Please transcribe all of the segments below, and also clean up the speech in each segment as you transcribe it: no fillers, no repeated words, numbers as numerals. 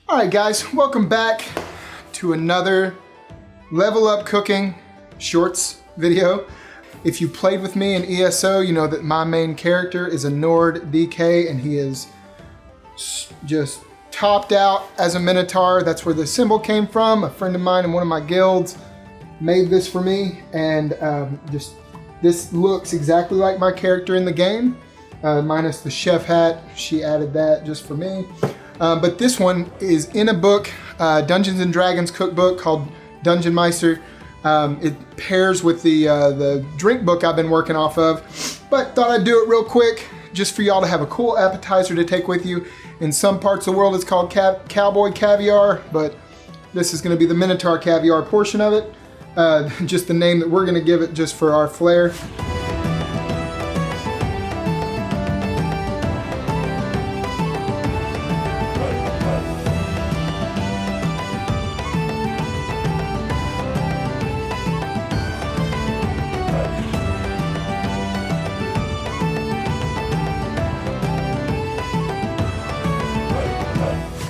All right, guys, welcome back to another Level Up Cooking Shorts video. If you played with me in ESO, you know that my main character is a Nord DK, and he is just topped out as a Minotaur. That's where the symbol came from. A friend of mine in one of my guilds made this for me, and this looks exactly like my character in the game, minus the chef hat. She added that just for me. But this one is in a book, Dungeons and Dragons cookbook called Dungeon Meister. It pairs with the drink book I've been working off of, but thought I'd do it real quick just for y'all to have a cool appetizer to take with you. In some parts of the world it's called Cowboy Caviar, but this is going to be the Minotaur Caviar portion of it. Just the name that we're going to give it just for our flair.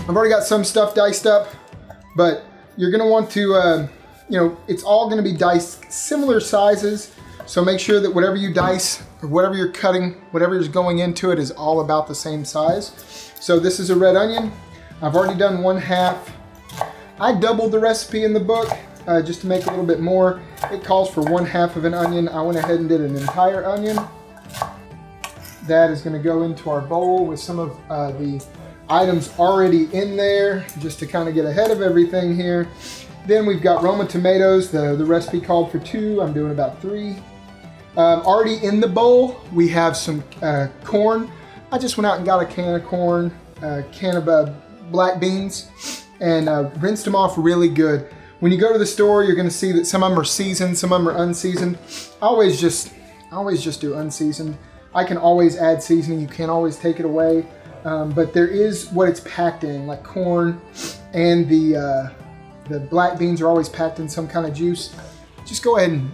I've already got some stuff diced up, but you're gonna want to, it's all gonna be diced similar sizes. So make sure that whatever you dice or whatever you're cutting, whatever is going into it is all about the same size. So this is a red onion. I've already done 1/2. I doubled the recipe in the book just to make it a little bit more. It calls for 1/2 of an onion. I went ahead and did an entire onion. That is gonna go into our bowl with some of the items already in there, just to kind of get ahead of everything here. Then we've got Roma tomatoes. The recipe called for 2. I'm doing about 3. Already in the bowl, we have some corn. I just went out and got a can of corn, a can of black beans, and rinsed them off really good. When you go to the store, you're going to see that some of them are seasoned, some of them are unseasoned. I always just do unseasoned. I can always add seasoning. You can't always take it away. But there is what it's packed in, like corn, and the black beans are always packed in some kind of juice. Just go ahead and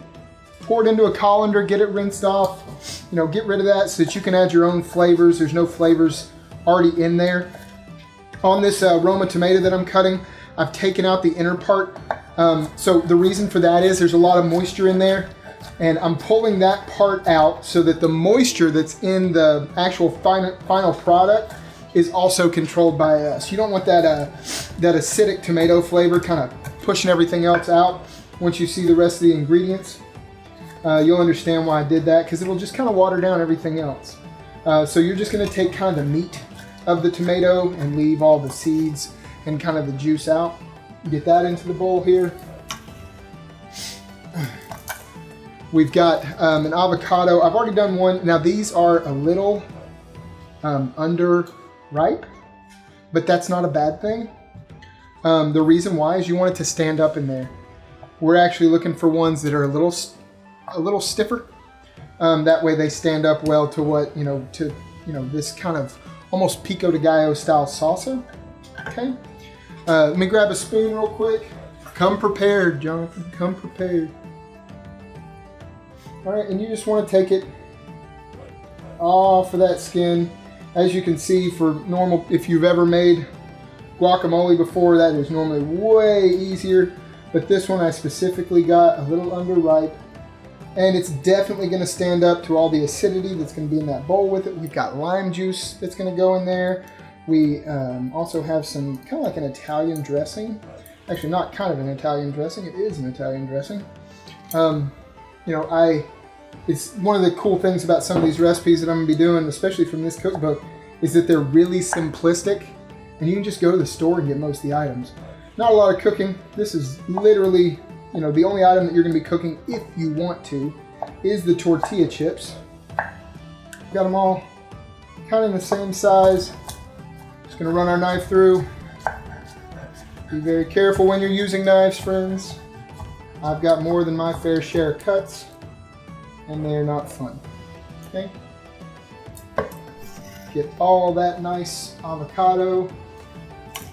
pour it into a colander, get it rinsed off, get rid of that so that you can add your own flavors. There's no flavors already in there. On this Roma tomato that I'm cutting, I've taken out the inner part. So the reason for that is there's a lot of moisture in there, and I'm pulling that part out so that the moisture that's in the actual final product is also controlled by us. You don't want that acidic tomato flavor kind of pushing everything else out. Once you see the rest of the ingredients, you'll understand why I did that, because it'll just kind of water down everything else. So you're just going to take kind of the meat of the tomato and leave all the seeds and kind of the juice out. Get that into the bowl here. We've got an avocado. I've already done one. Now these are a little underripe, but that's not a bad thing. The reason why is you want it to stand up in there. We're actually looking for ones that are a little stiffer. That way they stand up well to what, this kind of almost pico de gallo style salsa. Okay. Let me grab a spoon real quick. Come prepared, Jonathan, come prepared. All right, and you just want to take it off of that skin. As you can see, for normal, if you've ever made guacamole before, that is normally way easier. But this one I specifically got a little underripe, and it's definitely going to stand up to all the acidity that's going to be in that bowl with it. We've got lime juice that's going to go in there. We also have some kind of like an Italian dressing. Actually, not kind of an Italian dressing. It is an Italian dressing. It's one of the cool things about some of these recipes that I'm going to be doing, especially from this cookbook, is that they're really simplistic, and you can just go to the store and get most of the items. Not a lot of cooking. This is literally, the only item that you're going to be cooking, if you want to, is the tortilla chips. Got them all kind of in the same size. Just going to run our knife through. Be very careful when you're using knives, friends. I've got more than my fair share of cuts, and they're not fun. Okay? Get all that nice avocado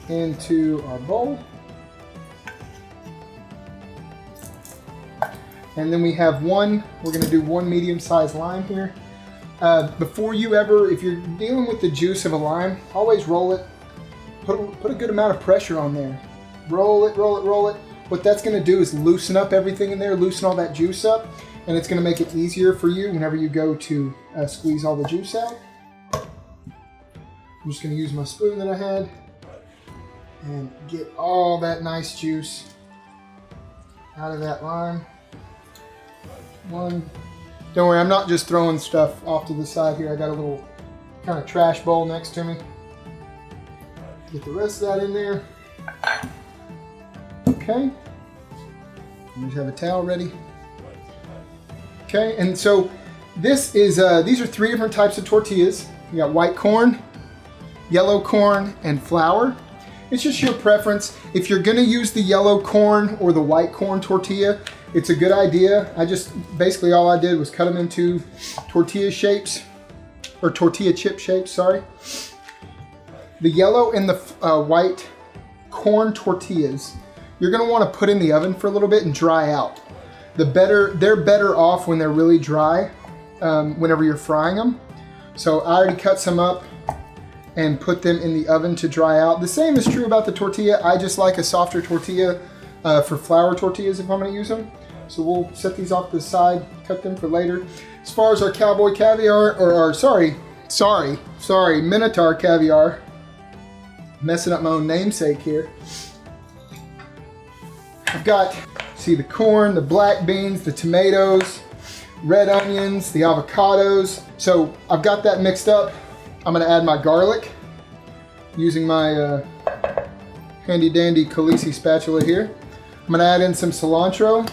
into our bowl. And then we have we're going to do 1 medium-sized lime here. Before you if you're dealing with the juice of a lime, always roll it put a good amount of pressure on there. Roll it, roll it, roll it. What that's gonna do is loosen up everything in there, loosen all that juice up, and it's gonna make it easier for you whenever you go to squeeze all the juice out. I'm just gonna use my spoon that I had and get all that nice juice out of that lime. Don't worry, I'm not just throwing stuff off to the side here. I got a little kind of trash bowl next to me. Get the rest of that in there. Okay. I just have a towel ready. Okay, and so this is these are 3 different types of tortillas. You got white corn, yellow corn, and flour. It's just your preference. If you're gonna use the yellow corn or the white corn tortilla, it's a good idea. Basically all I did was cut them into tortilla shapes, or tortilla chip shapes, sorry. The yellow and the white corn tortillas, you're gonna wanna put in the oven for a little bit and dry out. They're better off when they're really dry, whenever you're frying them. So I already cut some up and put them in the oven to dry out. The same is true about the tortilla. I just like a softer tortilla for flour tortillas if I'm gonna use them. So we'll set these off to the side, cut them for later. As far as our cowboy caviar, Minotaur Caviar, messing up my own namesake here. I've got, see, the corn, the black beans, the tomatoes, red onions, the avocados. So I've got that mixed up. I'm gonna add my garlic using my handy dandy Khaleesi spatula here. I'm gonna add in some cilantro.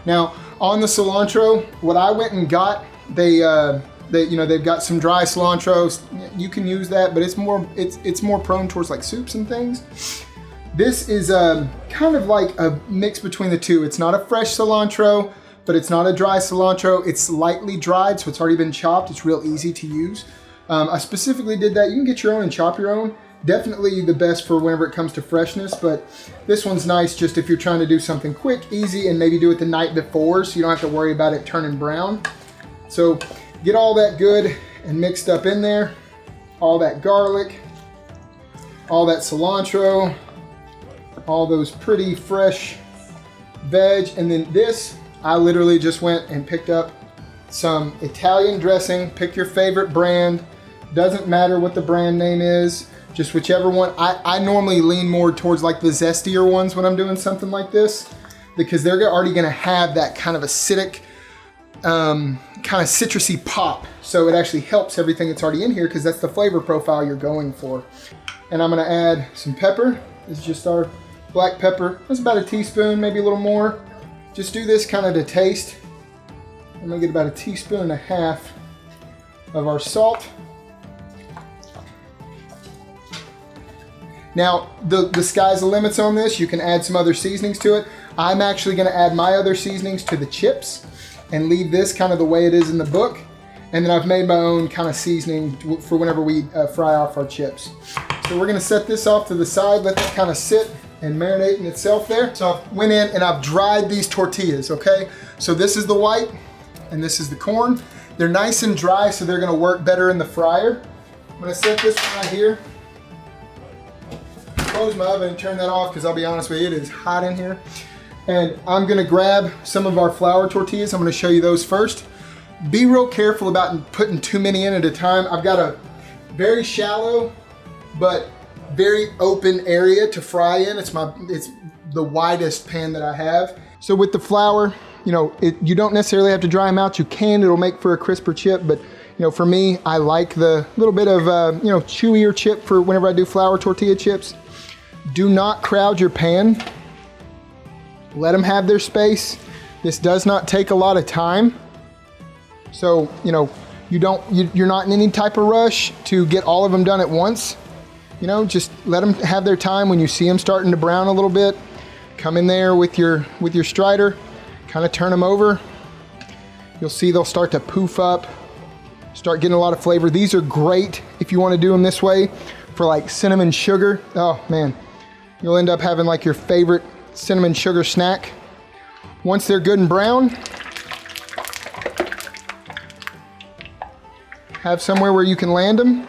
Now on the cilantro, what I went and got, they've got some dry cilantro. You can use that, but it's more prone towards like soups and things. This is kind of like a mix between the two. It's not a fresh cilantro, but it's not a dry cilantro. It's lightly dried, so it's already been chopped. It's real easy to use. I specifically did that. You can get your own and chop your own. Definitely the best for whenever it comes to freshness, but this one's nice just if you're trying to do something quick, easy, and maybe do it the night before so you don't have to worry about it turning brown. So get all that good and mixed up in there. All that garlic, all that cilantro, all those pretty fresh veg, and then this, I literally just went and picked up some Italian dressing. Pick your favorite brand. Doesn't matter what the brand name is, just whichever one. I normally lean more towards like the zestier ones when I'm doing something like this, because they're already gonna have that kind of acidic, kind of citrusy pop. So it actually helps everything that's already in here because that's the flavor profile you're going for. And I'm gonna add some pepper. This is just our black pepper. That's about a teaspoon, maybe a little more. Just do this kind of to taste. I'm gonna get about a teaspoon and a half of our salt. Now, the sky's the limits on this. You can add some other seasonings to it. I'm actually gonna add my other seasonings to the chips and leave this kind of the way it is in the book. And then I've made my own kind of seasoning for whenever we fry off our chips. So we're gonna set this off to the side, let that kind of sit and marinate in itself there. So I went in and I've dried these tortillas, okay? So this is the white and this is the corn. They're nice and dry, so they're gonna work better in the fryer. I'm gonna set this one right here. Close my oven and turn that off because I'll be honest with you, it is hot in here. And I'm gonna grab some of our flour tortillas. I'm gonna show you those first. Be real careful about putting too many in at a time. I've got a very shallow but very open area to fry in. It's the widest pan that I have. So with the flour, you don't necessarily have to dry them out. You can, it'll make for a crisper chip, but for me, I like the little bit of chewier chip for whenever I do flour tortilla chips. Do not crowd your pan. Let them have their space. This does not take a lot of time. So, you're not in any type of rush to get all of them done at once. Just let them have their time. When you see them starting to brown a little bit, come in there with your strider, kind of turn them over. You'll see they'll start to poof up, start getting a lot of flavor. These are great if you want to do them this way for like cinnamon sugar. Oh man, you'll end up having like your favorite cinnamon sugar snack. Once they're good and brown, have somewhere where you can land them.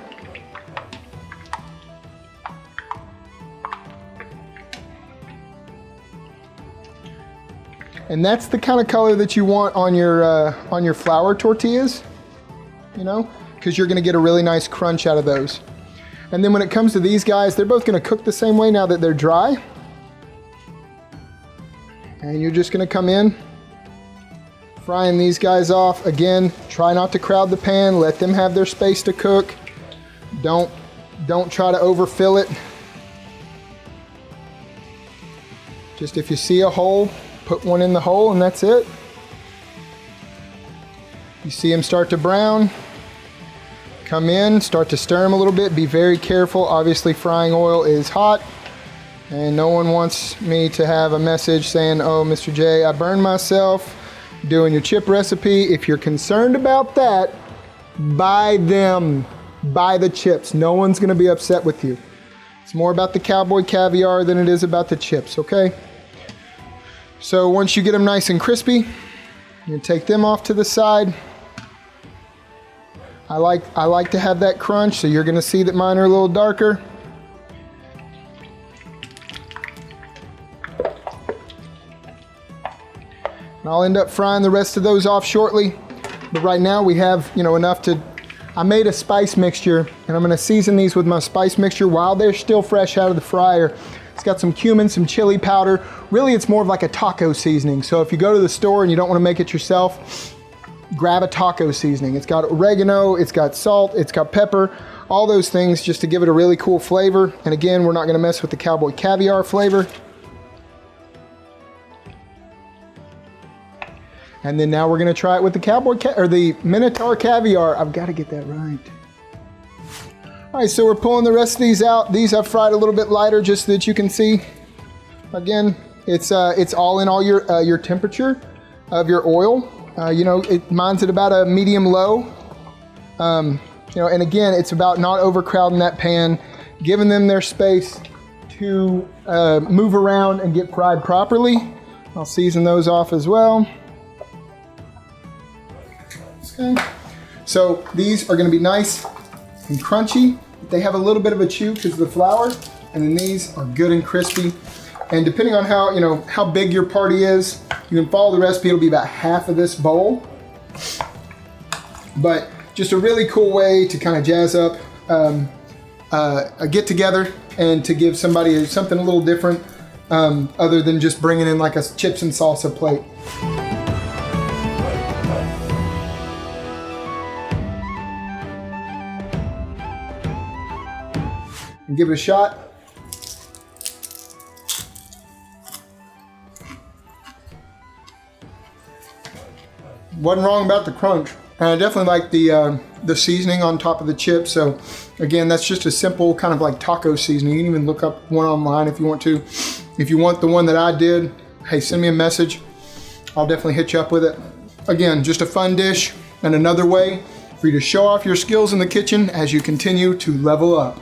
And that's the kind of color that you want on your flour tortillas, you know, because you're gonna get a really nice crunch out of those. And then when it comes to these guys, they're both gonna cook the same way now that they're dry. And you're just gonna come in, frying these guys off. Again, try not to crowd the pan, let them have their space to cook. Don't try to overfill it. Just if you see a hole, put one in the hole and that's it. You see them start to brown, come in, start to stir them a little bit. Be very careful. Obviously frying oil is hot and no one wants me to have a message saying, oh, Mr. J, I burned myself doing your chip recipe. If you're concerned about that, buy them. Buy the chips. No one's gonna be upset with you. It's more about the cowboy caviar than it is about the chips, okay? So once you get them nice and crispy, you take them off to the side. I like to have that crunch, so you're gonna see that mine are a little darker. And I'll end up frying the rest of those off shortly. But right now we have, you know, enough to, I made a spice mixture and I'm gonna season these with my spice mixture while they're still fresh out of the fryer. It's got some cumin, some chili powder. Really, it's more of like a taco seasoning. So if you go to the store and you don't wanna make it yourself, grab a taco seasoning. It's got oregano, it's got salt, it's got pepper, all those things just to give it a really cool flavor. And again, we're not gonna mess with the cowboy caviar flavor. And then now we're gonna try it with the or the Minotaur Caviar. I've gotta get that right. All right, so we're pulling the rest of these out. These I've fried a little bit lighter just so that you can see. Again, it's all in all your temperature of your oil. You know, mine's at about a medium low. You know, and again, it's about not overcrowding that pan, giving them their space to move around and get fried properly. I'll season those off as well. Okay. So these are going to be nice and crunchy. They have a little bit of a chew because of the flour, and then these are good and crispy. And depending on how big your party is, you can follow the recipe. It'll be about half of this bowl. But just a really cool way to kind of jazz up a get together and to give somebody something a little different other than just bringing in like a chips and salsa plate. And give it a shot. Wasn't wrong about the crunch. And I definitely like the seasoning on top of the chips. So again, that's just a simple kind of like taco seasoning. You can even look up one online if you want to. If you want the one that I did, hey, send me a message. I'll definitely hit you up with it. Again, just a fun dish and another way for you to show off your skills in the kitchen as you continue to level up.